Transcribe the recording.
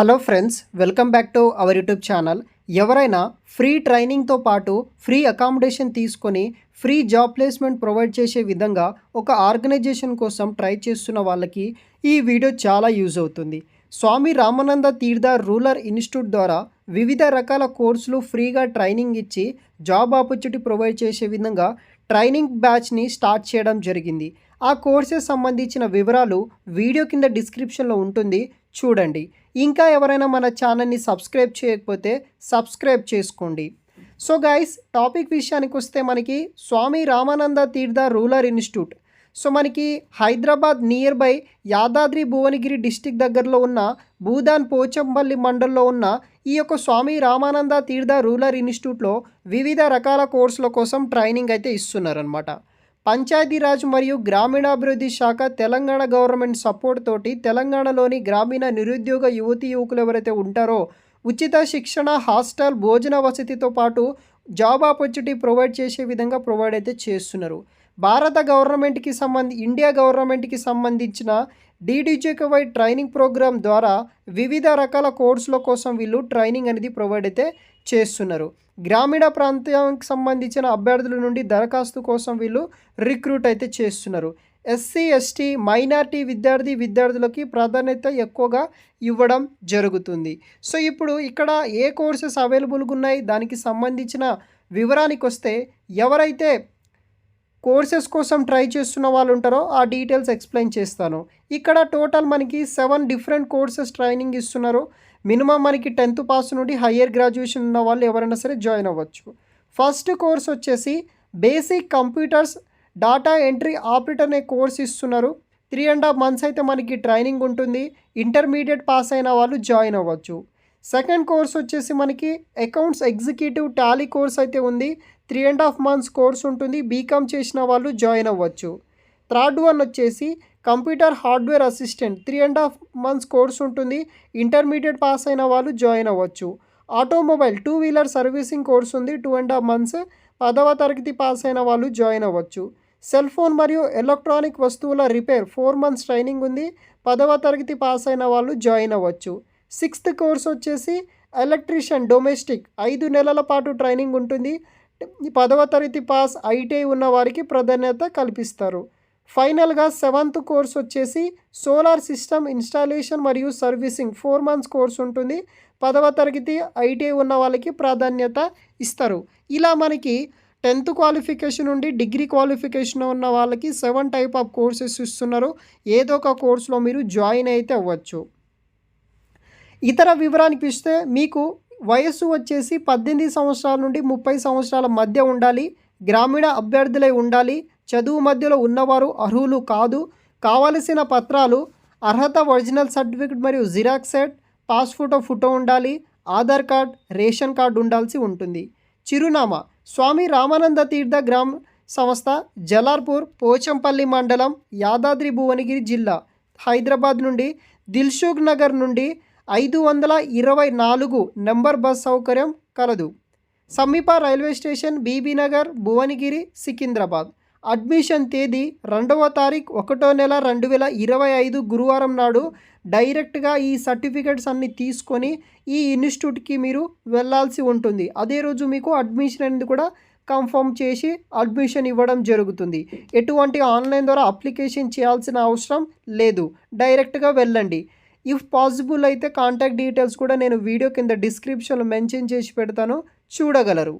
Hello friends, welcome back to our YouTube channel. ఎవరైనా free ట్రైనింగ్తో పాటు free accommodation తీసుకొని free job placement provide చేసే విధంగా ఒక ఆర్గనైజేషన్ కోసం ట్రై చేస్తున్న వాళ్ళకి ఈ వీడియో చాలా యూజ్ అవుతుంది. స్వామి రామానంద తీర్థ రూరల్ ఇన్స్టిట్యూట్ ద్వారా వివిధ రకాల కోర్సులు ఫ్రీగా ట్రైనింగ్ ఇచ్చి జాబ్ ఆపర్చునిటీ ప్రొవైడ్ చేసే విధంగా ట్రైనింగ్ బ్యాచ్ని స్టార్ట్ చేయడం జరిగింది. ఆ కోర్సెస్ సంబంధించిన వివరాలు వీడియో కింద డిస్క్రిప్షన్లో ఉంటుంది, చూడండి. ఇంకా ఎవరైనా మన ఛానల్ని సబ్స్క్రైబ్ చేయకపోతే సబ్స్క్రైబ్ చేసుకోండి. సో గైస్, టాపిక్ విషయానికి వస్తే మనకి స్వామి రామానంద తీర్థ రూరల్ ఇన్స్టిట్యూట్ మనకి Hyderabad near by Yadadri Bhuvanagiri district దగ్గరలో ఉన్న భూదాన్ పోచంపల్లి మండలంలో ఉన్న ఈ యొక్క స్వామి రామానంద తీర్థ రూరల్ ఇన్స్టిట్యూట్లో వివిధ రకాల కోర్సుల కోసం ట్రైనింగ్ అయితే ఇస్తున్నారనమాట. పంచాయతీరాజ్ మరియు గ్రామీణాభివృద్ధి శాఖ తెలంగాణ గవర్నమెంట్ సపోర్ట్ తోటి తెలంగాణలోని గ్రామీణ నిరుద్యోగ యువకులు ఎవరైతే ఉంటారో ఉచిత శిక్షణ, హాస్టల్, భోజన వసతితో పాటు జాబ్ ఆపర్చునిటీ ప్రొవైడ్ చేసే విధంగా ప్రొవైడ్ అయితే చేస్తున్నారు. భారత గవర్నమెంట్కి ఇండియా గవర్నమెంట్కి సంబంధించిన DDJKY ట్రైనింగ్ ప్రోగ్రామ్ ద్వారా వివిధ రకాల కోర్సుల కోసం వీళ్ళు ట్రైనింగ్ అనేది ప్రొవైడ్ అయితే చేస్తున్నారు. గ్రామీణ ప్రాంతానికి సంబంధించిన అభ్యర్థుల నుండి దరఖాస్తు కోసం వీళ్ళు రిక్రూట్ అయితే చేస్తున్నారు. SC, ST, మైనారిటీ విద్యార్థులకి ప్రాధాన్యత ఎక్కువగా ఇవ్వడం జరుగుతుంది. సో ఇప్పుడు ఇక్కడ ఏ కోర్సెస్ అవైలబుల్గా ఉన్నాయి, దానికి సంబంధించిన వివరానికి వస్తే ఎవరైతే కోర్సెస్ కోసం ట్రై చేస్తున్న వాళ్ళు ఉంటారో ఆ డీటెయిల్స్ ఎక్స్ప్లెయిన్ చేస్తాను. ఇక్కడ టోటల్ మనకి 7 డిఫరెంట్ కోర్సెస్ ట్రైనింగ్ ఇస్తున్నారు. మినిమం మనకి 10th పాస్ నుండి హయ్యర్ గ్రాడ్యుయేషన్ ఉన్న వాళ్ళు ఎవరైనా సరే జాయిన్ అవ్వచ్చు. ఫస్ట్ కోర్స్ వచ్చేసి basic computers data entry operator అనే కోర్స్ ఇస్తున్నారు. 3.5 months అయితే మనకి ట్రైనింగ్ ఉంటుంది. ఇంటర్మీడియట్ పాస్ అయిన వాళ్ళు జాయిన్ అవ్వచ్చు. సెకండ్ కోర్స్ వచ్చేసి మనకి అకౌంట్స్ ఎగ్జిక్యూటివ్ టాలీ కోర్స్ అయితే ఉంది. 3.5 months కోర్స్ ఉంటుంది. బీకామ్ చేసిన వాళ్ళు జాయిన్ అవ్వచ్చు. థర్డ్ వన్ వచ్చేసి computer hardware assistant 3.5 months course ఉంటుంది. ఇంటర్మీడియట్ పాస్ అయిన వాళ్ళు జాయిన్ అవ్వచ్చు. ఆటోమొబైల్ 2 వీలర్ సర్వీసింగ్ కోర్స్ ఉంది. 2.5 months 10వ తరగతి పాస్ అయిన వాళ్ళు జాయిన్ అవ్వచ్చు. సెల్ ఫోన్ మరియు ఎలక్ట్రానిక్ వస్తువుల రిపేర్ 4 months ట్రైనింగ్ ఉంది. 10వ తరగతి పాస్ అయిన వాళ్ళు జాయిన్ అవ్వచ్చు. 6th కోర్స్ వచ్చేసి ఎలక్ట్రీషియన్ డొమెస్టిక్ 5 నెలల పాటు ట్రైనింగ్ ఉంటుంది. 10వ తరగతి పాస్ ITI ఉన్న వారికి ప్రాధాన్యత కల్పిస్తారు. ఫైనల్గా 7th కోర్స్ వచ్చేసి సోలార్ సిస్టమ్ ఇన్స్టాలేషన్ మరియు సర్వీసింగ్ 4 months కోర్స్ ఉంటుంది. 10వ తరగతి ITI ఉన్న వాళ్ళకి ప్రాధాన్యత ఇస్తారు. ఇలా మనకి 10th క్వాలిఫికేషన్ నుండి డిగ్రీ క్వాలిఫికేషన్ ఉన్న వాళ్ళకి 7 type ఆఫ్ కోర్సెస్ ఇస్తున్నారు. ఏదో ఒక కోర్సులో మీరు జాయిన్ అయితే అవ్వచ్చు. ఇతర వివరానికి ఇస్తే మీకు వయస్సు వచ్చేసి 18 సంవత్సరాల నుండి 30 సంవత్సరాల మధ్య ఉండాలి. గ్రామీణ అభ్యర్థులై ఉండాలి. చదువు మధ్యలో ఉన్నవారు అర్హులు కాదు. కావలసిన పత్రాలు అర్హత ఒరిజినల్ సర్టిఫికేట్ మరియు జిరాక్స్ సెట్, పాస్పోర్ట్ ఫోటో ఉండాలి. ఆధార్ కార్డ్, రేషన్ కార్డు ఉండాల్సి ఉంటుంది. చిరునామా స్వామి రామానంద తీర్థ గ్రామ సంస్థ, జలార్పూర్, పోచంపల్లి మండలం, యాదాద్రి భువనగిరి జిల్లా, హైదరాబాద్ నుండి దిల్సుఖ్ నగర్ నుండి 524 నెంబర్ బస్ సౌకర్యం కలదు. సమీప railway station BB Nagar, Bhuvanagiri, Secunderabad. Admission తేదీ 2వ తారీఖు 1వ నెల 2025 గురువారం నాడు డైరెక్ట్గా ఈ సర్టిఫికేట్స్ అన్ని తీసుకొని ఈ ఇన్స్టిట్యూట్కి మీరు వెళ్ళాల్సి ఉంటుంది. అదే రోజు మీకు అడ్మిషన్ అనేది కూడా కన్ఫర్మ్ చేసి అడ్మిషన్ ఇవ్వడం జరుగుతుంది. ఎటువంటి ఆన్లైన్ ద్వారా అప్లికేషన్ చేయాల్సిన అవసరం లేదు, డైరెక్ట్గా వెళ్ళండి. ఇఫ్ పాసిబుల్ అయితే కాంటాక్ట్ డీటెయిల్స్ కూడా నేను వీడియో కింద డిస్క్రిప్షన్లో మెన్షన్ చేసి పెడతాను, చూడగలరు.